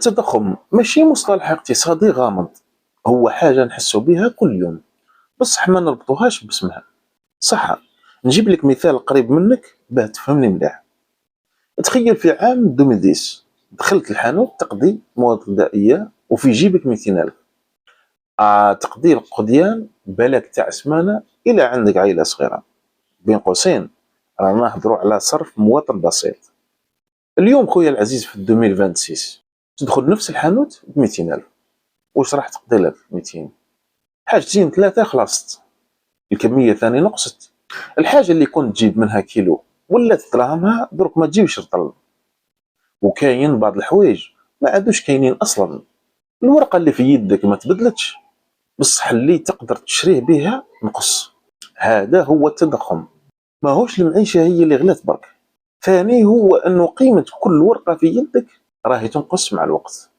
التضخم ماشي مصطلح اقتصادي غامض، هو حاجة نحسو بها كل يوم بصح ما نربطوهاش باسمها. صح، نجيب لك مثال قريب منك باه تفهمني مليح. تخيل في عام 2010 دخلت الحانوت تقضي مواد غذائية وفي جيبك 200 ألف. تقضي القضيان بالك تاع سمانة إلى عندك عائلة صغيرة. بين قوسين رانا نهضروا على صرف مواطن بسيط. اليوم خويا العزيز في 2026 تدخل نفس الحانوت ب 200 ألف، واش راح تقضي لك 200؟ حاجتين ثلاثة خلصت، الكمية ثاني نقصت. الحاجة اللي كنت تجيب منها كيلو ولات دراهمها درك ما تجيبش رطل. وكاين بعض الحوايج ما عادوش كاينين اصلا. الورقة اللي في يدك ما تبدلتش بصح اللي تقدر تشريه بها نقص. هذا هو التضخم، ماهوش المعيشة هي اللي غلات برك. ثاني هو انه قيمة كل ورقة في يدك راهي تنقص مع الوقت.